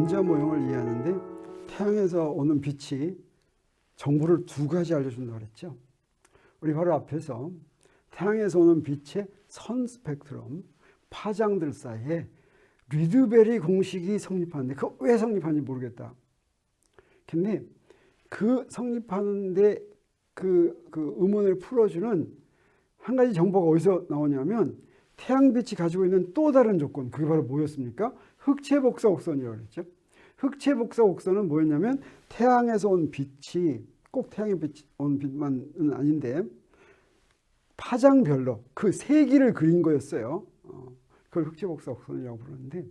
원자 모형을 이해하는데 태양에서 오는 빛이 정보를 두 가지 알려준다고 그랬죠. 우리 바로 앞에서 태양에서 오는 빛의 선 스펙트럼, 파장들 사이에 리드베리 공식이 성립하는데 그 왜 성립하는지 모르겠다. 근데 그 성립하는데 그 의문을 풀어주는 한 가지 정보가 어디서 나오냐면 태양빛이 가지고 있는 또 다른 조건, 그게 바로 뭐였습니까? 흑체 복사 곡선이라고 그랬죠. 흑체 복사 곡선은 뭐였냐면 태양에서 온 빛이 꼭 태양에 온 빛만은 아닌데 파장별로 그 세기를 그린 거였어요. 그걸 흑체 복사 곡선이라고 부르는데,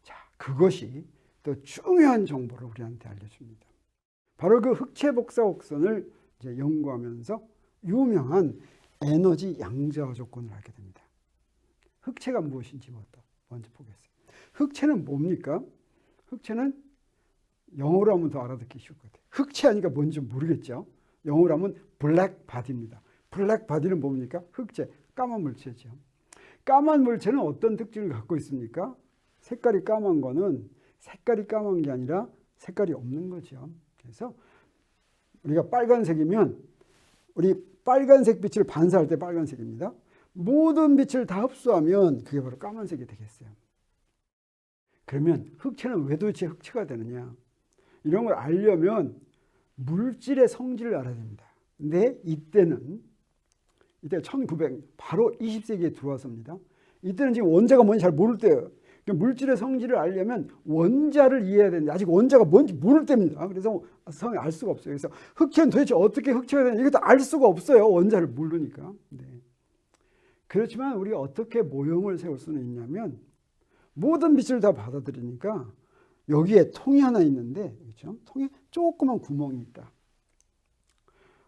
자, 그것이 또 중요한 정보를 우리한테 알려줍니다. 바로 그 흑체 복사 곡선을 이제 연구하면서 유명한 에너지 양자화 조건을 알게 됩니다. 흑체가 무엇인지 먼저 보겠습니다. 흑체는 뭡니까? 흑체는 영어로 하면 더 알아듣기 쉬울 것 같아요. 흑체 하니까 뭔지 모르겠죠. 영어로 하면 블랙 바디입니다. 블랙 바디는 뭡니까? 흑체, 까만 물체죠. 까만 물체는 어떤 특징을 갖고 있습니까? 색깔이 까만 거는 색깔이 까만 게 아니라 색깔이 없는 거죠. 그래서 우리가 빨간색이면 우리 빨간색 빛을 반사할 때 빨간색입니다. 모든 빛을 다 흡수하면 그게 바로 까만색이 되겠어요. 그러면 흑체는 왜 도대체 흑체가 되느냐? 이런 걸 알려면 물질의 성질을 알아야 됩니다. 근데 이때 1900, 바로 20세기에 들어와서입니다. 이때는 지금 원자가 뭔지 잘 모를 때예요. 물질의 성질을 알려면 원자를 이해해야 되는데 아직 원자가 뭔지 모를 때입니다. 그래서 성을 알 수가 없어요. 그래서 흑체는 도대체 어떻게 흑체가 되는지 이것도 알 수가 없어요. 원자를 모르니까. 네. 그렇지만 우리가 어떻게 모형을 세울 수는 있냐면 모든 빛을 다 받아들이니까 여기에 통이 하나 있는데, 그렇죠? 통에 조그만 구멍이 있다.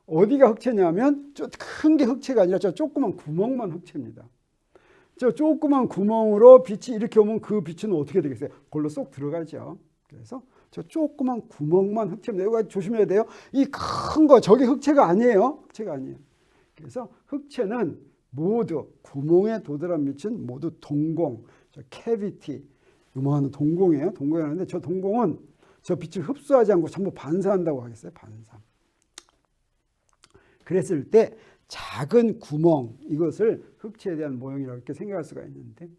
어디가 흑체냐면 저 큰 게 흑체가 아니라 저 조그만 구멍만 흑체입니다. 저 조그만 구멍으로 빛이 이렇게 오면 그 빛은 어떻게 되겠어요? 그걸로 쏙 들어가죠. 그래서 저 조그만 구멍만 흑체입니다. 이거 조심해야 돼요. 이 큰 거 저게 흑체가 아니에요. 흑체가 아니에요. 그래서 흑체는 모두 구멍에 도달한 빛은 모두 동공, 저 캐비티, 유명한 동공이에요. 동공이라는데 저 동공은 저 빛을 흡수하지 않고 전부 반사한다고 하겠어요. 반사. 그랬을 때 작은 구멍, 이것을 흑체에 대한 모형이라고 이렇게 생각할 수가 있는데,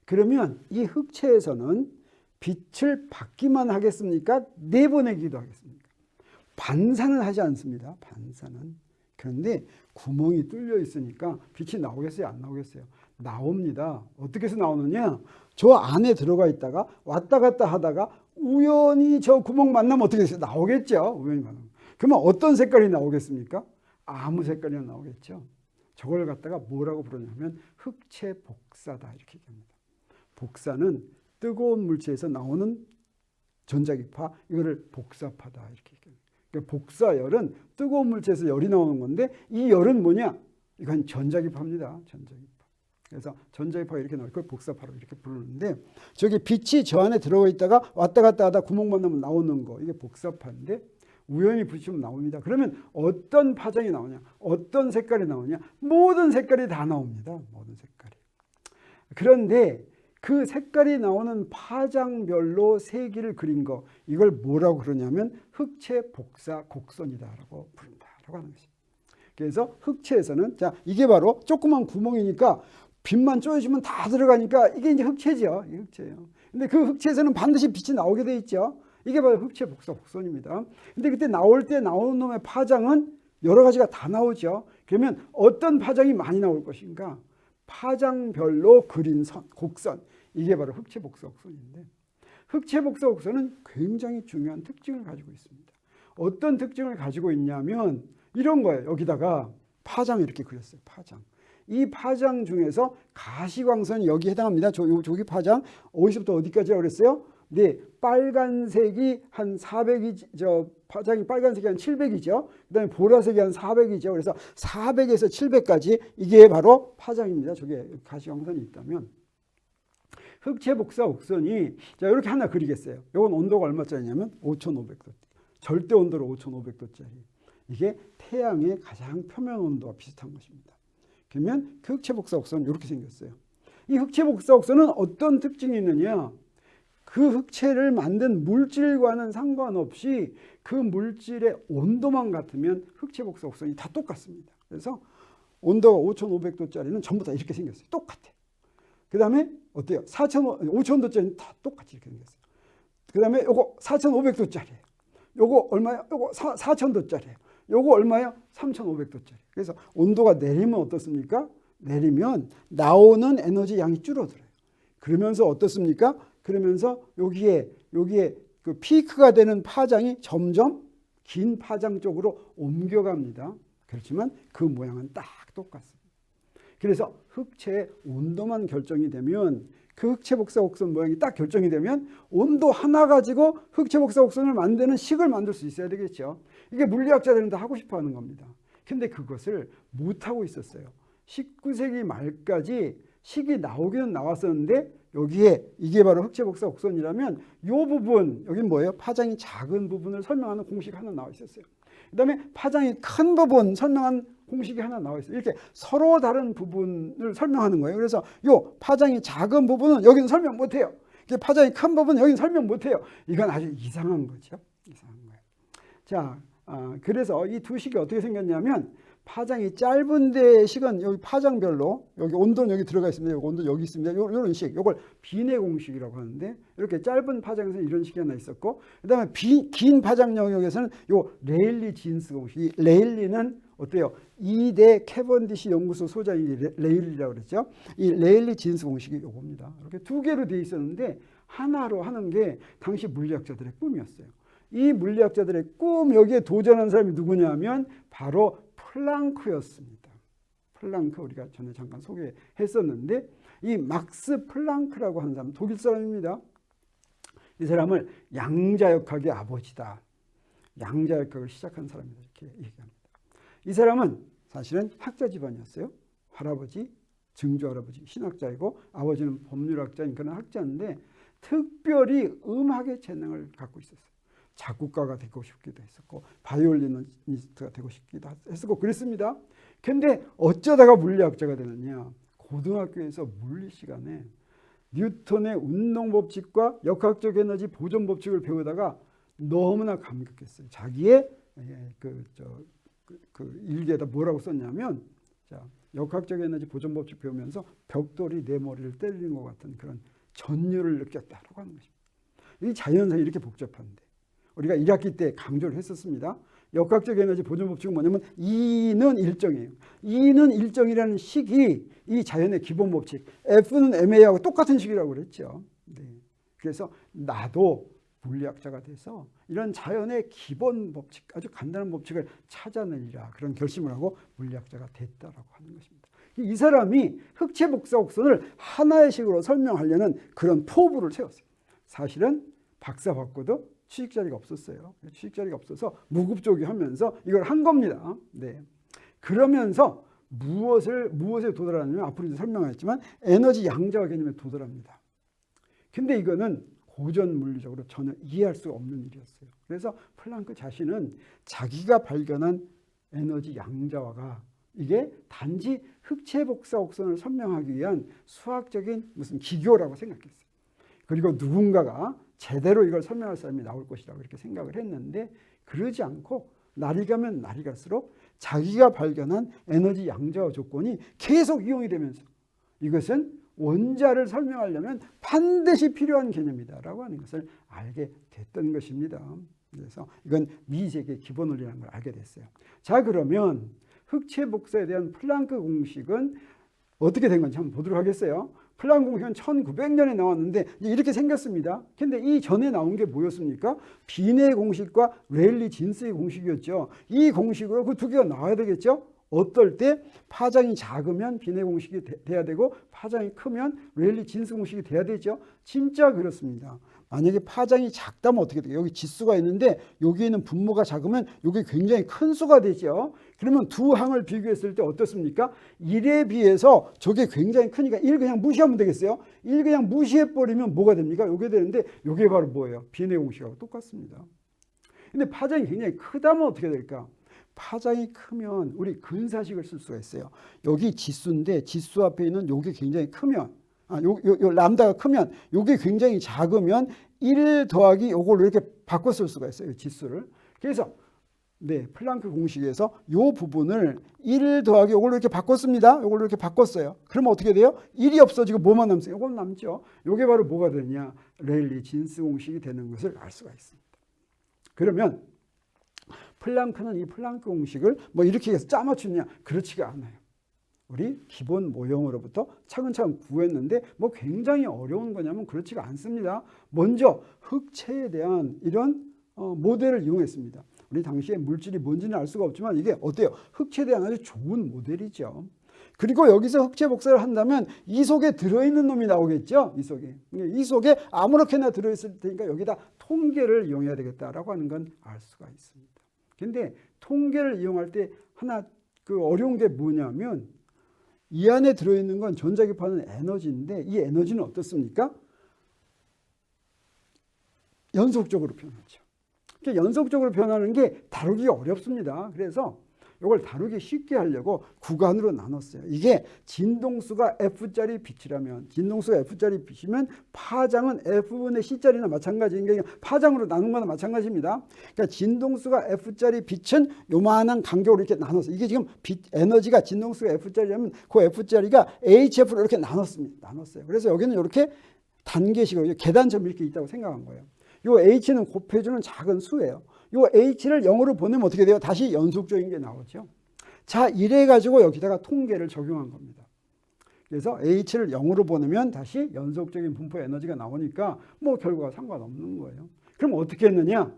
그러면 이 흑체에서는 빛을 받기만 하겠습니까? 내보내기도 하겠습니까? 반사는 하지 않습니다. 반사는. 그런데 구멍이 뚫려 있으니까 빛이 나오겠어요? 안 나오겠어요? 나옵니다. 어떻게 해서 나오느냐? 저 안에 들어가 있다가 왔다 갔다 하다가 우연히 저 구멍 만나면 어떻게 되겠어요? 나오겠죠. 우연히 만나면. 그러면 어떤 색깔이 나오겠습니까? 아무 색깔이나 나오겠죠. 저걸 갖다가 뭐라고 부르냐면 흑체 복사다 이렇게 얘기합니다. 복사는 뜨거운 물체에서 나오는 전자기파, 이거를 복사파다 이렇게 얘기합니다. 그러니까 복사열은 뜨거운 물체에서 열이 나오는 건데 이 열은 뭐냐? 이건 전자기파입니다. 전자기파. 그래서 전자기파가 이렇게 나올 걸 복사파로 이렇게 부르는데, 저기 빛이 저 안에 들어가 있다가 왔다 갔다 하다 구멍만 나면 나오는 거, 이게 복사파인데 우연히 붙이면 나옵니다. 그러면 어떤 파장이 나오냐? 어떤 색깔이 나오냐? 모든 색깔이 다 나옵니다. 모든 색깔이. 그런데 그 색깔이 나오는 파장별로 세기를 그린 거, 이걸 뭐라고 그러냐면 흑체 복사 곡선이다라고 부른다라고 하는 것입니다. 그래서 흑체에서는, 자, 이게 바로 조그만 구멍이니까 빛만 쪼여주면 다 들어가니까 이게 이제 흑체죠. 이게 흑체예요. 근데 그 흑체에서는 반드시 빛이 나오게 돼 있죠. 이게 바로 흑체 복사 곡선입니다. 근데 그때 나올 때 나오는 놈의 파장은 여러 가지가 다 나오죠. 그러면 어떤 파장이 많이 나올 것인가? 파장별로 그린 선, 곡선. 이게 바로 흑체 복사 곡선인데, 흑체 복사 곡선은 굉장히 중요한 특징을 가지고 있습니다. 어떤 특징을 가지고 있냐면 이런 거예요. 여기다가 파장 이렇게 그렸어요. 파장. 이 파장 중에서 가시광선이 여기 해당합니다. 저기 파장 어디서부터 어디까지라고 그랬어요? 네, 빨간색이 한 400이, 파장이 빨간색이 한 700이죠. 그 다음에 보라색이 한 400이죠. 그래서 400에서 700까지 이게 바로 파장입니다. 저게 가시광선이 있다면. 흑체 복사 곡선이, 자, 이렇게 하나 그리겠어요. 이건 온도가 얼마짜리냐면 5,500도. 절대 온도로 5,500도짜리. 이게 태양의 가장 표면 온도와 비슷한 것입니다. 그러면 그 흑체 복사 곡선은 이렇게 생겼어요. 이 흑체 복사 곡선은 어떤 특징이 있느냐? 그 흑체를 만든 물질과는 상관없이 그 물질의 온도만 같으면 흑체 복사 곡선이 다 똑같습니다. 그래서 온도가 5500도짜리는 전부 다 이렇게 생겼어요. 똑같아요. 그 다음에 어때요? 5000도짜리는 다 똑같이 이렇게 생겼어요. 그 다음에 요거 4500도짜리예요. 요거 얼마야? 요거 4000도짜리예요. 요거 얼마야? 3500도짜리. 그래서 온도가 내리면 어떻습니까? 내리면 나오는 에너지 양이 줄어들어요. 그러면서 어떻습니까? 그러면서 여기에 그 피크가 되는 파장이 점점 긴 파장 쪽으로 옮겨갑니다. 그렇지만 그 모양은 딱 똑같습니다. 그래서 흑체의 온도만 결정이 되면 그 흑체 복사 곡선 모양이 딱 결정이 되면 온도 하나 가지고 흑체 복사 곡선을 만드는 식을 만들 수 있어야 되겠죠. 이게 물리학자들은 다 하고 싶어 하는 겁니다. 근데 그것을 못하고 있었어요. 19세기 말까지 식이 나오기는 나왔었는데 여기에 이게 바로 흑체 복사 곡선이라면 이 부분, 여긴 뭐예요? 파장이 작은 부분을 설명하는 공식 하나 나와 있었어요. 그 다음에 파장이 큰 부분 설명한 공식이 하나 나와 있어요. 이렇게 서로 다른 부분을 설명하는 거예요. 그래서 요 파장이 작은 부분은 여기는 설명 못해요. 파장이 큰 부분은 여기는 설명 못해요. 이건 아주 이상한 거죠. 이상한 거예요. 자, 그래서 이 두 식이 어떻게 생겼냐면 파장이 짧은 데의 식은 여기 파장별로 여기 온도는 여기 들어가 있습니다. 여기 온도 여기 있습니다. 이런 식, 이걸 비례 공식이라고 하는데 이렇게 짧은 파장에서는 이런 식이 하나 있었고, 그다음에 긴 파장 영역에서는 요 레일리 진스 공식. 이 레일리는 어때요? 이대 캐번디시 연구소 소장이 레일리라고 그랬죠. 이 레일리 진스 공식이 요겁니다. 이렇게 두 개로 되어 있었는데 하나로 하는 게 당시 물리학자들의 꿈이었어요. 이 물리학자들의 꿈, 여기에 도전한 사람이 누구냐면 바로 플랑크였습니다. 플랑크 우리가 전에 잠깐 소개했었는데 이 막스 플랑크라고 하는 사람, 독일 사람입니다. 이 사람을 양자역학의 아버지다. 양자역학을 시작한 사람이다. 이렇게 얘기합니다. 이 사람은 사실은 학자 집안이었어요. 할아버지, 증조할아버지 신학자이고 아버지는 법률학자인 그런 학자인데 특별히 음악의 재능을 갖고 있었어요. 작곡가가 되고 싶기도 했었고 바이올리니스트가 되고 싶기도 했었고 그랬습니다. 근데 어쩌다가 물리학자가 되느냐. 고등학교에서 물리 시간에 뉴턴의 운동법칙과 역학적 에너지 보존 법칙을 배우다가 너무나 감격했어요. 자기의 그 일기에다 뭐라고 썼냐면, 자, 역학적 에너지 보존 법칙 배우면서 벽돌이 내 머리를 때리는 것 같은 그런 전율을 느꼈다라고 하는 것입니다. 이 자연상이 이렇게 복잡한데 우리가 1학기 때 강조를 했었습니다. 역학적 에너지 보존 법칙은 뭐냐면 E는 일정이에요. E는 일정이라는 식이 이 자연의 기본 법칙, F는 MA하고 똑같은 식이라고 그랬죠. 네. 그래서 나도 물리학자가 돼서 이런 자연의 기본 법칙, 아주 간단한 법칙을 찾아내리라 그런 결심을 하고 물리학자가 됐다라고 하는 것입니다. 이 사람이 흑체 복사 곡선을 하나의 식으로 설명하려는 그런 포부를 세웠어요. 사실은 박사 받고도 취직 자리가 없었어요. 취직 자리가 없어서 무급조기 하면서 이걸 한 겁니다. 네. 그러면서 무엇에 도달하냐면 앞으로 이제 설명하겠지만 에너지 양자화 개념에 도달합니다. 근데 이거는 고전 물리적으로 전혀 이해할 수 없는 일이었어요. 그래서 플랑크 자신은 자기가 발견한 에너지 양자화가 이게 단지 흑체 복사 곡선을 설명하기 위한 수학적인 무슨 기교라고 생각했어요. 그리고 누군가가 제대로 이걸 설명할 사람이 나올 것이라고 이렇게 생각을 했는데 그러지 않고 날이 가면 날이 갈수록 자기가 발견한 에너지 양자화 조건이 계속 이용이 되면서 이것은 원자를 설명하려면 반드시 필요한 개념이다라고 하는 것을 알게 됐던 것입니다. 그래서 이건 미세계의 기본 원리라는 걸 알게 됐어요. 자, 그러면 흑체 복사에 대한 플랑크 공식은 어떻게 된 건지 한번 보도록 하겠어요. 플랑크 공식은 1900년에 나왔는데 이렇게 생겼습니다. 근데 이 전에 나온 게 뭐였습니까? 비네 공식과 레일리 진스의 공식이었죠. 이 공식으로 그 두 개가 나와야 되겠죠. 어떨 때 파장이 작으면 비네 공식이 돼야 되고 파장이 크면 레일리 진스 공식이 돼야 되죠. 진짜 그렇습니다. 만약에 파장이 작다면 어떻게 돼요? 여기 지수가 있는데 여기에는 분모가 작으면 여기 굉장히 큰 수가 되죠. 그러면 두 항을 비교했을 때 어떻습니까? 1에 비해서 저게 굉장히 크니까 1 그냥 무시하면 되겠어요. 1 그냥 무시해버리면 뭐가 됩니까? 요게 되는데 요게 바로 뭐예요? 비네 공식하고 똑같습니다. 근데 파장이 굉장히 크다면 어떻게 될까? 파장이 크면 우리 근사식을 쓸 수가 있어요. 여기 지수인데 지수 앞에 있는 요게 굉장히 크면 요 람다가 크면 요게 굉장히 작으면 1 더하기 요걸 이렇게 바꿔 쓸 수가 있어요. 지수를. 그래서 네, 플랑크 공식에서 요 부분을 1 더하기 요걸로 이렇게 바꿨습니다. 요걸로 이렇게 바꿨어요. 그러면 어떻게 돼요? 1이 없어지고 뭐만 남습니까? 요건 남죠. 요게 바로 뭐가 되냐? 레일리 진스 공식이 되는 것을 알 수가 있습니다. 그러면 플랑크는 이 플랑크 공식을 뭐 이렇게 해서 짜맞추냐? 그렇지가 않아요. 우리 기본 모형으로부터 차근차근 구했는데 뭐 굉장히 어려운 거냐면 그렇지가 않습니다. 먼저 흑체에 대한 이런 모델을 이용했습니다. 우리 당시에 물질이 뭔지는 알 수가 없지만 이게 어때요? 흑체에 대한 아주 좋은 모델이죠. 그리고 여기서 흑체 복사를 한다면 이 속에 들어있는 놈이 나오겠죠. 이 속에 아무렇게나 들어있을 테니까 여기다 통계를 이용해야 되겠다라고 하는 건 알 수가 있습니다. 근데 통계를 이용할 때 하나 그 어려운 게 뭐냐면 이 안에 들어있는 건 전자기파는 에너지인데 이 에너지는 어떻습니까? 연속적으로 변하죠. 그러니까 연속적으로 변하는 게 다루기가 어렵습니다. 그래서 이걸 다루기 쉽게 하려고 구간으로 나눴어요. 이게 진동수가 F짜리 빛이라면 진동수가 F짜리 빛이면 파장은 F분의 C짜리나 마찬가지인 게 파장으로 나눈 거나 마찬가지입니다. 그러니까 진동수가 F짜리 빛은 요만한 간격으로 이렇게 나눴어요. 이게 지금 빛 에너지가 진동수가 F짜리라면 그 F짜리가 HF로 이렇게 나눴어요. 그래서 여기는 이렇게 단계식으로 계단점 이렇게 있다고 생각한 거예요. 요 H는 곱해주는 작은 수예요. 요 H를 0으로 보내면 어떻게 돼요? 다시 연속적인 게 나오죠. 자, 이래 가지고 여기다가 통계를 적용한 겁니다. 그래서 H를 0으로 보내면 다시 연속적인 분포 에너지가 나오니까 뭐 결과가 상관없는 거예요. 그럼 어떻게 했느냐?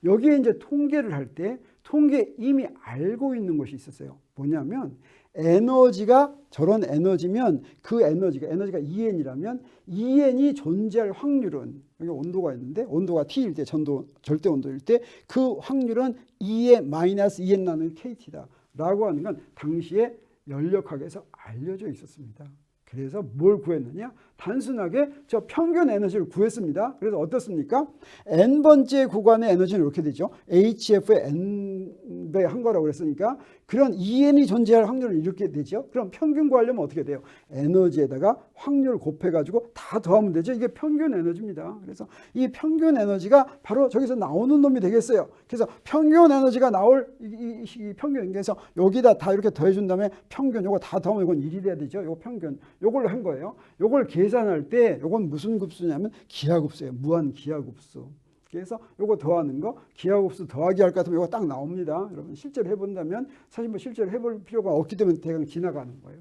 여기에 이제 통계를 할 때 통계 이미 알고 있는 것이 있었어요. 뭐냐면 에너지가 저런 에너지면 그 에너지가 EN이라면 EN이 존재할 확률은 여기 온도가 있는데 온도가 T일 때 절대 온도일 때 그 확률은 E의 마이너스 EN 나누기 KT다라고 하는 건 당시에 연력학에서 알려져 있었습니다. 그래서 뭘 구했느냐? 단순하게 저 평균 에너지를 구했습니다. 그래서 어떻습니까? n번째 구간의 에너지는 이렇게 되죠. HF의 n배 한 거라고 그랬으니까 그런 EN이 존재할 확률은 이렇게 되죠. 그럼 평균 구하려면 어떻게 돼요? 에너지에다가 확률을 곱해가지고 다 더하면 되죠. 이게 평균 에너지입니다. 그래서 이 평균 에너지가 바로 저기서 나오는 놈이 되겠어요. 그래서 평균 에너지가 나올 이 평균, 그래서 여기다 다 이렇게 더해준 다음에 평균 요거 다 더하면 이건 1이 돼야 되죠. 요거 평균 요걸로 한 거예요. 요걸 계산할 때 요건 무슨 급수냐면 기하급수예요. 무한 기하급수. 그래서 요거 더하는 거 기하급수 더하기 할 것 같으면 요거 딱 나옵니다. 여러분 실제로 해본다면 사실 뭐 실제로 해볼 필요가 없기 때문에 대강 지나가는 거예요.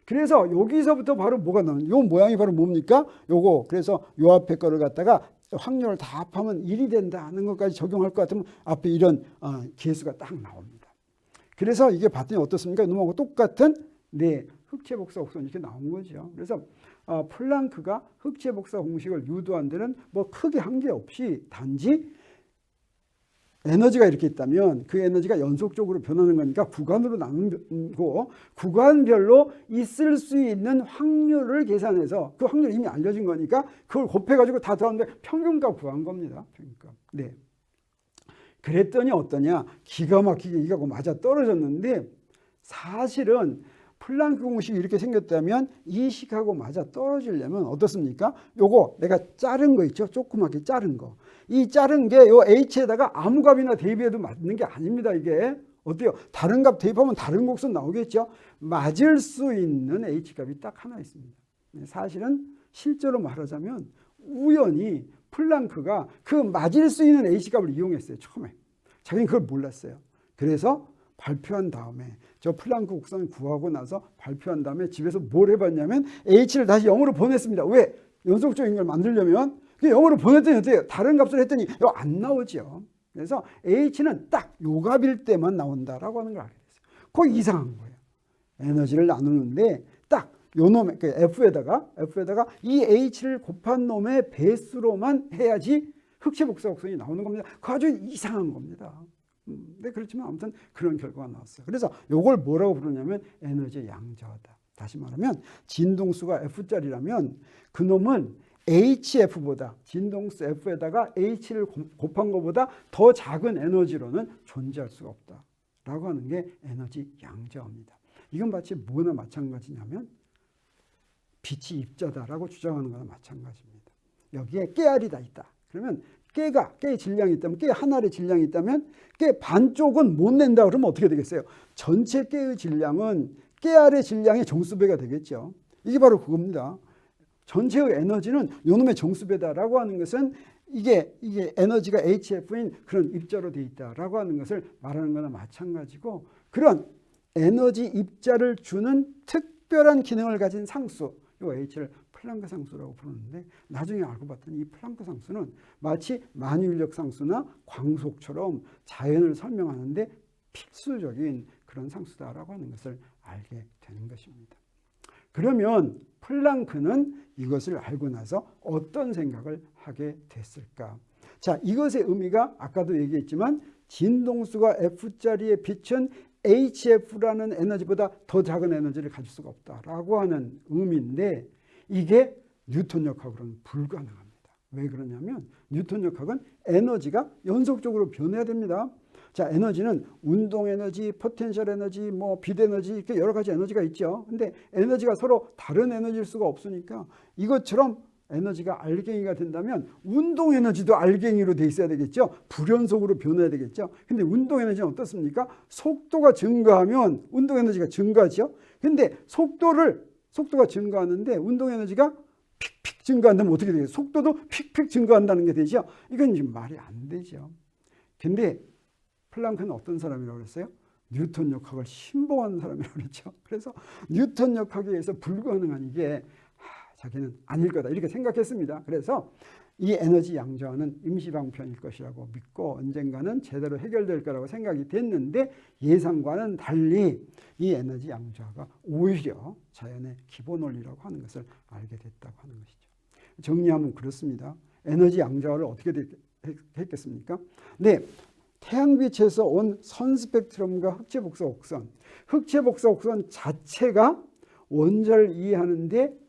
그래서 여기서부터 바로 뭐가 나오는 요 모양이 바로 뭡니까? 요거 그래서 요 앞에 거를 갖다가 확률을 다 합하면 1이 된다는 것까지 적용할 것 같으면 앞에 이런 계수가 딱 나옵니다. 그래서 이게 봤더니 어떻습니까? 놈하고 똑같은 흑체 복사 곡선 이렇게 나온 거죠. 그래서 플랑크가 흑체 복사 공식을 유도한 데는 뭐 크게 한계 없이 단지 에너지가 이렇게 있다면 그 에너지가 연속적으로 변하는 거니까 구간으로 나누고 구간별로 있을 수 있는 확률을 계산해서 그 확률이 이미 알려진 거니까 그걸 곱해가지고 다 더하는데 평균값 구한 겁니다. 평균값. 네. 그랬더니 어떠냐? 기가 막히게 이거하고 맞아 떨어졌는데 사실은 플랑크 공식이 이렇게 생겼다면 이 식하고 맞아 떨어지려면 어떻습니까? 요거 내가 자른 거 있죠? 조그맣게 자른 거. 이 자른 게 요 H에다가 아무 값이나 대입해도 맞는 게 아닙니다. 이게 어때요? 다른 값 대입하면 다른 곡선 나오겠죠? 맞을 수 있는 H값이 딱 하나 있습니다. 사실은 실제로 말하자면 우연히 플랑크가 그 맞을 수 있는 H값을 이용했어요. 처음에. 자기는 그걸 몰랐어요. 그래서 발표한 다음에 저 플랑크 곡선을 구하고 나서 발표한 다음에 집에서 뭘 해봤냐면 H를 다시 0으로 보냈습니다. 왜? 연속적인 걸 만들려면 0으로 보냈더니 어때요? 다른 값을 했더니 이거 안 나오죠. 그래서 H는 딱 요 값일 때만 나온다라고 하는 걸 알게 됐어요. 그거 이상한 거예요. 에너지를 나누는데 딱 요 놈의 F에다가 이 H를 곱한 놈의 배수로만 해야지 흑체 복사 곡선이 나오는 겁니다. 그거 아주 이상한 겁니다. 네, 그렇지만 아무튼 그런 결과가 나왔어요. 그래서 이걸 뭐라고 부르냐면 에너지 양자화다. 다시 말하면 진동수가 F짜리라면 그놈은 HF보다 진동수 F에다가 H를 곱한 것보다 더 작은 에너지로는 존재할 수가 없다라고 하는 게 에너지 양자화입니다. 이건 마치 뭐나 마찬가지냐면 빛이 입자다라고 주장하는 거나 마찬가지입니다. 여기에 깨알이 다 있다. 그러면 깨의 질량이 있다면, 깨 한 알의 질량이 있다면 깨 반쪽은 못 낸다 그러면 어떻게 되겠어요? 전체 깨의 질량은 깨알의 질량의 정수배가 되겠죠. 이게 바로 그겁니다. 전체의 에너지는 요놈의 정수배다라고 하는 것은 이게 에너지가 HF인 그런 입자로 되어 있다라고 하는 것을 말하는 거나 마찬가지고, 그런 에너지 입자를 주는 특별한 기능을 가진 상수, 이 H를 플랑크 상수라고 부르는데, 나중에 알고 봤더니 이 플랑크 상수는 마치 만유인력 상수나 광속처럼 자연을 설명하는데 필수적인 그런 상수다라고 하는 것을 알게 되는 것입니다. 그러면 플랑크는 이것을 알고 나서 어떤 생각을 하게 됐을까? 자, 이것의 의미가 아까도 얘기했지만 진동수가 F자리의 빛은 HF라는 에너지보다 더 작은 에너지를 가질 수가 없다라고 하는 의미인데, 이게 뉴턴 역학으로는 불가능합니다. 왜 그러냐면 뉴턴 역학은 에너지가 연속적으로 변해야 됩니다. 자, 에너지는 운동 에너지, 포텐셜 에너지, 빛 에너지, 이렇게 여러 가지 에너지가 있죠. 근데 에너지가 서로 다른 에너지일 수가 없으니까 이것처럼 에너지가 알갱이가 된다면 운동 에너지도 알갱이로 돼 있어야 되겠죠. 불연속으로 변해야 되겠죠. 근데 운동 에너지는 어떻습니까? 속도가 증가하면 운동 에너지가 증가하죠. 근데 속도가 증가하는데 운동 에너지가 픽픽 증가한다면 어떻게 되겠어요? 속도도 픽픽 증가한다는 게 되죠. 이건 지금 말이 안 되죠. 근데 플랑크는 어떤 사람이라고 그랬어요? 뉴턴 역학을 신봉하는 사람이라고 그랬죠. 그래서 뉴턴 역학에 의해서 불가능한 이게 자기는 아닐 거다 이렇게 생각했습니다. 그래서 이 에너지 양자화는 임시방편일 것이라고 믿고 언젠가는 제대로 해결될 거라고 생각이 됐는데, 예상과는 달리 이 에너지 양자화가 오히려 자연의 기본 원리라고 하는 것을 알게 됐다고 하는 것이죠. 정리하면 그렇습니다. 에너지 양자화를 어떻게 했겠습니까? 네, 태양빛에서 온 선 스펙트럼과 흑체 복사 곡선, 흑체 복사 곡선 자체가 원자를 이해하는데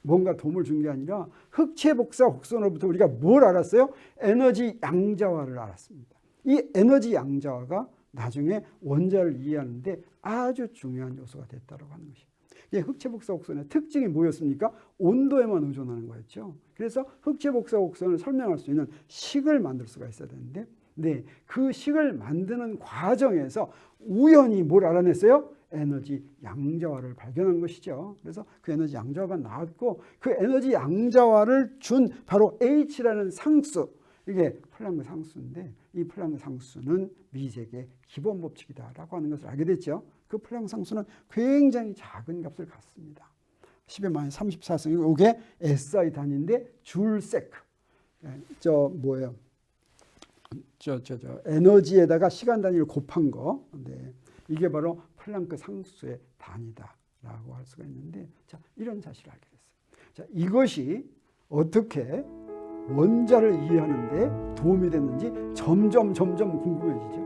뭔가 도움을 준 게 아니라 흑체 복사 곡선으로부터 우리가 뭘 알았어요? 에너지 양자화를 알았습니다. 이 에너지 양자화가 나중에 원자를 이해하는데 아주 중요한 요소가 됐다고 하는 것이에요. 이 흑체 복사 곡선의 특징이 뭐였습니까? 온도에만 의존하는 거였죠. 그래서 흑체 복사 곡선을 설명할 수 있는 식을 만들 수가 있어야 되는데, 네, 그 식을 만드는 과정에서 우연히 뭘 알아냈어요? 에너지 양자화를 발견한 것이죠. 그래서 그 에너지 양자화가 나왔고, 그 에너지 양자화를 준 바로 H라는 상수, 이게 플랑크 상수인데, 이 플랑크 상수는 미색의 기본 법칙이다라고 하는 것을 알게 됐죠. 그 플랑크 상수는 굉장히 작은 값을 갖습니다. 10의 마이너스 34승, 이게 SI 단위인데 줄 세크, 에너지에다가 시간 단위를 곱한 거, 네, 이게 바로 플랑크 상수의 단위다라고 할 수가 있는데, 자, 이런 사실을 알게 됐어요. 자, 이것이 어떻게 원자를 이해하는 데 도움이 됐는지 점점 궁금해지죠.